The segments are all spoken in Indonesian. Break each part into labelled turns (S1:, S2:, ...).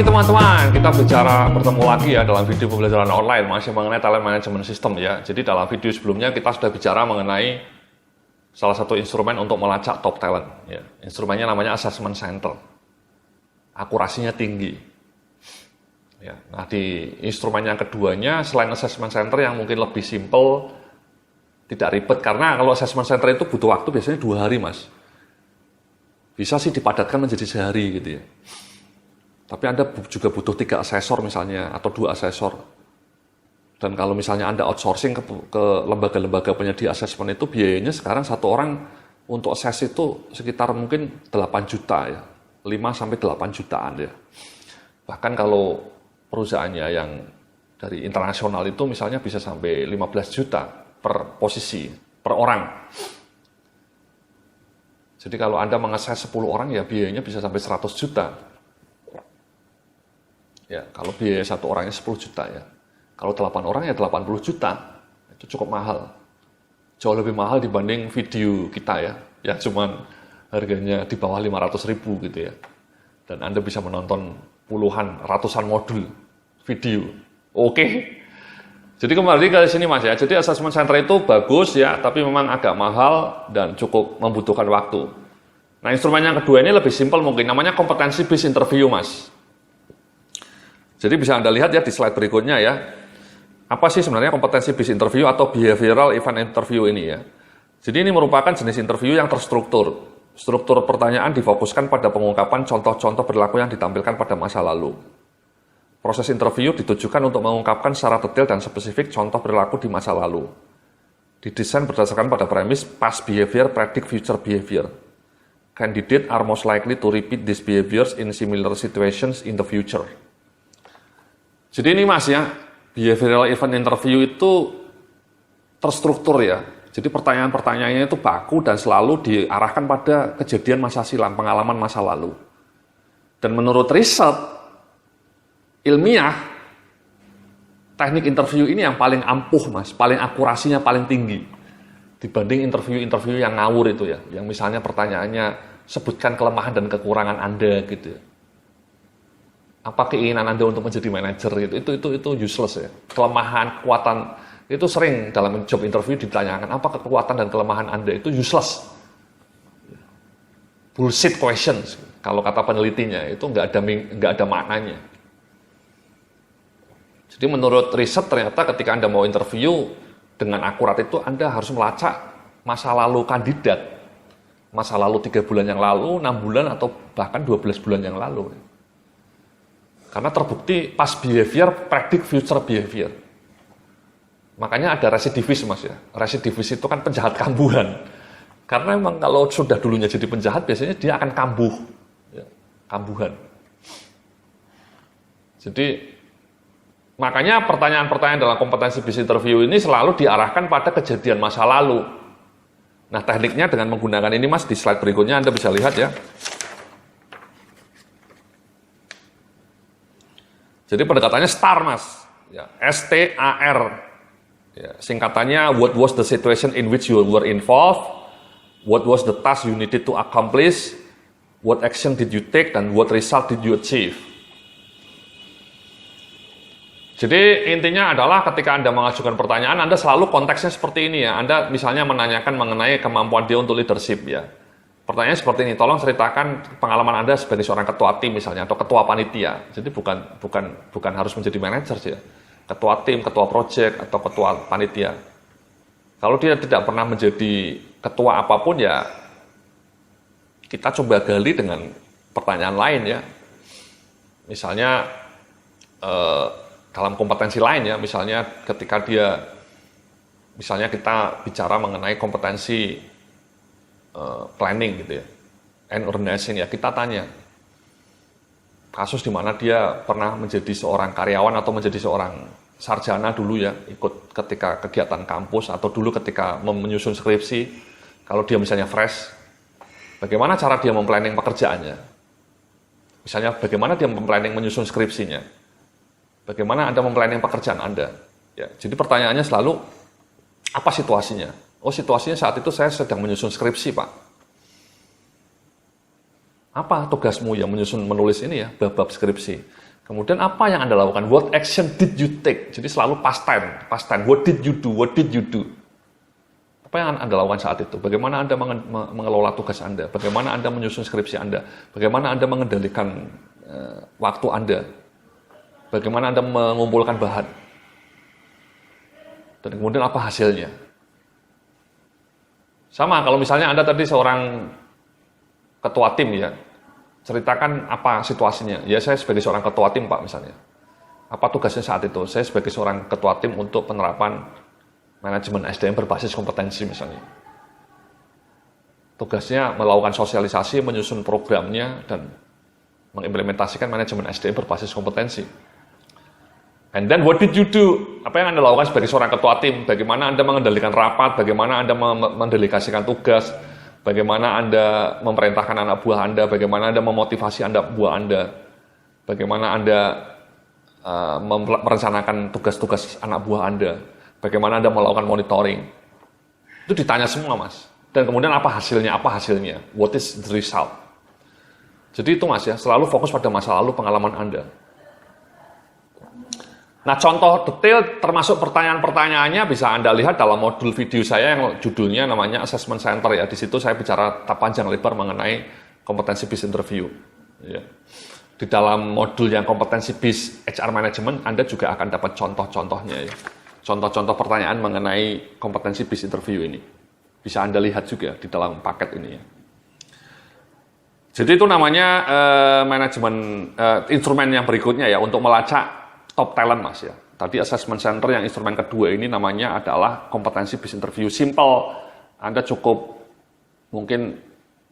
S1: pagi teman-teman, kita bertemu lagi ya dalam video pembelajaran online masih mengenai talent management system ya. Jadi dalam video sebelumnya kita sudah bicara mengenai salah satu instrumen untuk melacak top talent ya. Instrumennya namanya assessment center. Akurasinya tinggi. Ya. Nah di instrumen yang keduanya selain assessment center yang mungkin lebih simple, tidak ribet karena kalau assessment center itu butuh waktu biasanya 2 hari mas. Bisa sih dipadatkan menjadi sehari gitu ya. Tapi Anda juga butuh 3 asesor misalnya, atau 2 asesor. Dan kalau misalnya Anda outsourcing ke lembaga-lembaga penyedia asesmen itu, biayanya sekarang satu orang untuk assess itu sekitar mungkin 8 juta ya. 5-8 jutaan ya. Bahkan kalau perusahaannya yang dari internasional itu misalnya bisa sampai 15 juta per posisi, per orang. Jadi kalau Anda mengakses 10 orang ya biayanya bisa sampai 100 juta. Ya, kalau biaya satu orangnya 10 juta ya. Kalau 8 orang ya 80 juta. Itu cukup mahal. Jauh lebih mahal dibanding video kita ya. Yang cuman harganya di bawah 500 ribu gitu ya. Dan Anda bisa menonton puluhan, ratusan modul video. Oke. Jadi kembali ke sini mas ya. Jadi assessment center itu bagus ya. Tapi memang agak mahal dan cukup membutuhkan waktu. Nah instrumen yang kedua ini lebih simpel mungkin. Namanya competency based interview mas. Jadi bisa Anda lihat ya di slide berikutnya ya. Apa sih sebenarnya kompetensi based interview atau behavioral event interview ini ya. Jadi ini merupakan jenis interview yang terstruktur. Struktur pertanyaan difokuskan pada pengungkapan contoh-contoh perilaku yang ditampilkan pada masa lalu. Proses interview ditujukan untuk mengungkapkan secara detail dan spesifik contoh perilaku di masa lalu. Didesain berdasarkan pada premis past behavior predict future behavior. Candidate are most likely to repeat these behaviors in similar situations in the future. Jadi ini mas ya, behavioral event interview itu terstruktur ya. Jadi pertanyaan-pertanyaannya itu baku dan selalu diarahkan pada kejadian masa silam, pengalaman masa lalu. Dan menurut riset ilmiah, teknik interview ini yang paling ampuh mas, paling akurasinya paling tinggi. Dibanding interview-interview yang ngawur itu ya. Yang misalnya pertanyaannya, sebutkan kelemahan dan kekurangan Anda gitu ya. Apa keinginan Anda untuk menjadi manajer gitu, itu useless ya. Kelemahan, kekuatan, itu sering dalam job interview ditanyakan, apa kekuatan dan kelemahan Anda itu useless. Bullshit questions, kalau kata penelitinya, itu nggak ada maknanya. Jadi menurut riset ternyata ketika Anda mau interview, dengan akurat itu Anda harus melacak masa lalu kandidat. Masa lalu 3 bulan yang lalu, 6 bulan, atau bahkan 12 bulan yang lalu. Karena terbukti past behavior predict future behavior. Makanya ada residivis mas ya. Residivis itu kan penjahat kambuhan. Karena memang kalau sudah dulunya jadi penjahat biasanya dia akan kambuh. Ya, kambuhan. Jadi makanya pertanyaan-pertanyaan dalam kompetensi based interview ini selalu diarahkan pada kejadian masa lalu. Nah tekniknya dengan menggunakan ini mas di slide berikutnya Anda bisa lihat ya. Jadi pendekatannya STAR mas, ya, S-T-A-R, ya, singkatannya what was the situation in which you were involved, what was the task you needed to accomplish, what action did you take, dan what result did you achieve. Jadi intinya adalah ketika Anda mengajukan pertanyaan, Anda selalu konteksnya seperti ini ya. Anda misalnya menanyakan mengenai kemampuan dia untuk leadership ya. Pertanyaannya seperti ini, tolong ceritakan pengalaman Anda sebagai seorang ketua tim misalnya, atau ketua panitia. Jadi bukan harus menjadi manajer sih ya. Ketua tim, ketua project, atau ketua panitia. Kalau dia tidak pernah menjadi ketua apapun ya, kita coba gali dengan pertanyaan lain ya. Misalnya dalam kompetensi lain ya, misalnya ketika misalnya kita bicara mengenai kompetensi planning gitu ya, and organizing ya, kita tanya kasus di mana dia pernah menjadi seorang karyawan atau menjadi seorang sarjana dulu ya, ikut ketika kegiatan kampus atau dulu ketika menyusun skripsi. Kalau dia misalnya fresh, bagaimana cara dia memplanning pekerjaannya? Misalnya bagaimana dia memplanning menyusun skripsinya? Bagaimana Anda memplanning pekerjaan Anda? Ya, jadi pertanyaannya selalu apa situasinya? Oh situasinya saat itu saya sedang menyusun skripsi Pak. Apa tugasmu yang menulis ini ya, bab-bab skripsi? Kemudian apa yang Anda lakukan? What action did you take? Jadi selalu past time. What did you do? What did you do? Apa yang Anda lakukan saat itu? Bagaimana Anda mengelola tugas Anda? Bagaimana Anda menyusun skripsi Anda? Bagaimana Anda mengendalikan waktu Anda? Bagaimana Anda mengumpulkan bahan? Dan kemudian apa hasilnya? Sama kalau misalnya Anda tadi seorang ketua tim ya, ceritakan apa situasinya. Ya saya sebagai seorang ketua tim Pak misalnya. Apa tugasnya saat itu? Saya sebagai seorang ketua tim untuk penerapan manajemen SDM berbasis kompetensi misalnya. Tugasnya melakukan sosialisasi, menyusun programnya, dan mengimplementasikan manajemen SDM berbasis kompetensi. And then what did you do? Apa yang Anda lakukan sebagai seorang ketua tim? Bagaimana Anda mengendalikan rapat? Bagaimana Anda mendelegasikan tugas? Bagaimana Anda memerintahkan anak buah Anda? Bagaimana Anda memotivasi anak buah Anda? Bagaimana Anda merencanakan tugas-tugas anak buah Anda? Bagaimana Anda melakukan monitoring? Itu ditanya semua, Mas. Dan kemudian apa hasilnya? Apa hasilnya? What is the result? Jadi itu, Mas, ya, selalu fokus pada masa lalu pengalaman Anda. Nah, contoh detail termasuk pertanyaan-pertanyaannya bisa Anda lihat dalam modul video saya yang judulnya namanya Assessment Center ya. Di situ saya bicara panjang lebar mengenai kompetensi bis interview. Ya. Di dalam modul yang kompetensi bis HR Management, Anda juga akan dapat contoh-contohnya ya. Contoh-contoh pertanyaan mengenai kompetensi bis interview ini. Bisa Anda lihat juga di dalam paket ini ya. Jadi itu namanya instrumen yang berikutnya ya untuk melacak top talent, Mas ya. Tadi assessment center yang instrumen kedua ini namanya adalah kompetensi bis interview. Simple, Anda cukup mungkin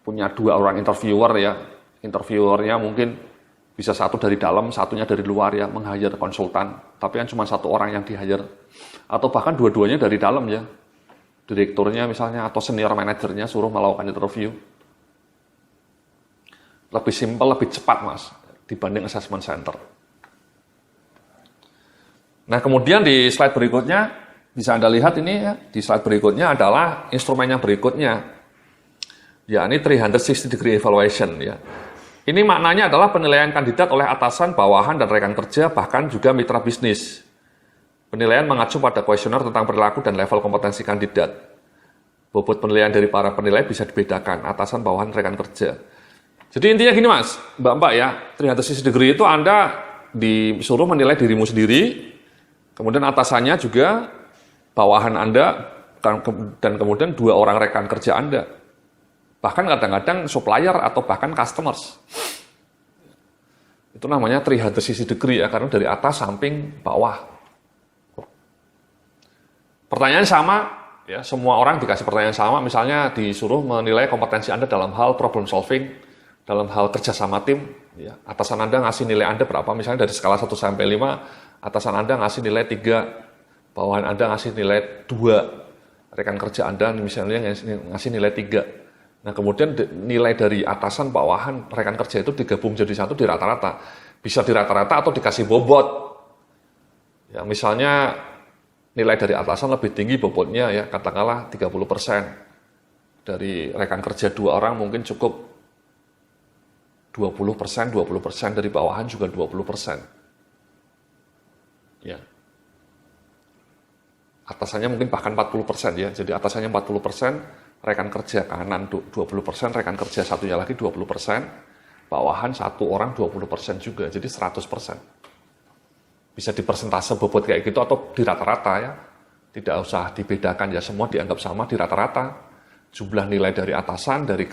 S1: punya 2 orang interviewer ya. Interviewernya mungkin bisa satu dari dalam, satunya dari luar ya, meng-hire konsultan. Tapi kan cuma 1 orang yang di-hire. Atau bahkan dua-duanya dari dalam ya. Direkturnya misalnya atau senior manajernya suruh melakukan interview. Lebih simpel, lebih cepat, Mas, dibanding assessment center. Nah, kemudian di slide berikutnya, bisa Anda lihat ini ya, di slide berikutnya adalah instrumen yang berikutnya. Ya, ini 360 degree evaluation ya. Ini maknanya adalah penilaian kandidat oleh atasan, bawahan, dan rekan kerja, bahkan juga mitra bisnis. Penilaian mengacu pada kuesioner tentang perilaku dan level kompetensi kandidat. Bobot penilaian dari para penilai bisa dibedakan, atasan, bawahan, rekan kerja. Jadi intinya gini, Mas, Mbak-mbak ya, 360 degree itu Anda disuruh menilai dirimu sendiri, kemudian atasannya juga, bawahan Anda, dan kemudian 2 orang rekan kerja Anda. Bahkan kadang-kadang supplier atau bahkan customers. Itu namanya 360 degree ya, karena dari atas, samping, bawah. Pertanyaan sama, ya, semua orang dikasih pertanyaan sama, misalnya disuruh menilai kompetensi Anda dalam hal problem solving, dalam hal kerjasama tim, ya. Atasan Anda ngasih nilai Anda berapa, misalnya dari skala 1 sampai 5, atasan Anda ngasih nilai 3, bawahan Anda ngasih nilai 2, rekan kerja Anda misalnya ngasih nilai 3. Nah, kemudian nilai dari atasan, bawahan, rekan kerja itu digabung jadi satu di rata-rata. Bisa di rata-rata atau dikasih bobot. Ya, misalnya nilai dari atasan lebih tinggi bobotnya ya, katakanlah 30%. Dari rekan kerja 2 orang mungkin cukup 20%, dari bawahan juga 20%. Ya. Atasannya mungkin bahkan 40% ya. Jadi atasannya 40%, rekan kerja kanan 20%, rekan kerja satunya lagi 20%, bawahan 1 orang 20% juga. Jadi 100%. Bisa di persentase bobot kayak gitu atau di rata-rata ya. Tidak usah dibedakan ya, semua dianggap sama di rata-rata. Jumlah nilai dari atasan, dari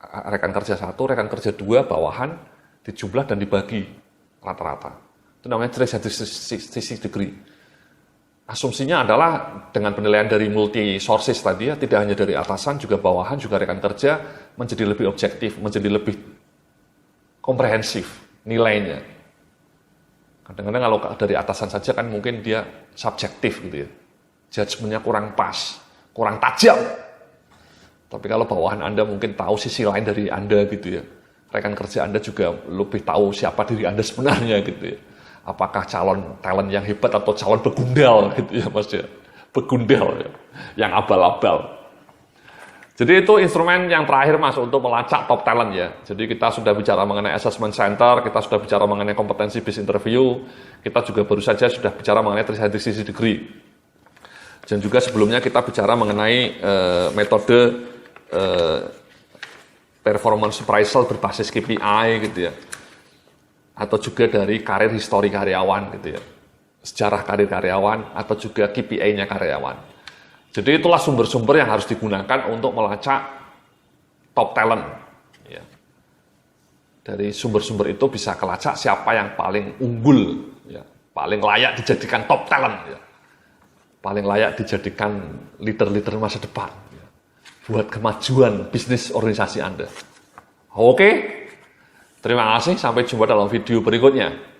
S1: rekan kerja 1, rekan kerja 2, bawahan, dijumlah dan dibagi rata-rata. Itu namanya 360 degree. Asumsinya adalah dengan penilaian dari multi sources tadi ya, tidak hanya dari atasan, juga bawahan, juga rekan kerja, menjadi lebih objektif, menjadi lebih komprehensif nilainya. Kadang-kadang kalau dari atasan saja kan mungkin dia subjektif gitu ya. Judgement-nya kurang pas, kurang tajam. Tapi kalau bawahan Anda mungkin tahu sisi lain dari Anda gitu ya. Rekan kerja Anda juga lebih tahu siapa diri Anda sebenarnya gitu ya. Apakah calon talent yang hebat atau calon begundal gitu ya, Mas ya. Begundal ya, yang abal-abal. Jadi itu instrumen yang terakhir Mas untuk melacak top talent ya. Jadi kita sudah bicara mengenai assessment center, kita sudah bicara mengenai kompetensi based interview, kita juga baru saja sudah bicara mengenai 360 degree. Dan juga sebelumnya kita bicara mengenai metode performance appraisal berbasis KPI gitu ya. Atau juga dari karir histori karyawan gitu ya. Sejarah karir karyawan atau juga KPI-nya karyawan. Jadi itulah sumber-sumber yang harus digunakan untuk melacak top talent. Ya. Dari sumber-sumber itu bisa kelacak siapa yang paling unggul, ya. Paling layak dijadikan top talent, ya. Paling layak dijadikan leader-leader masa depan, ya. Buat kemajuan bisnis organisasi Anda. Oke, terima kasih. Sampai jumpa dalam video berikutnya.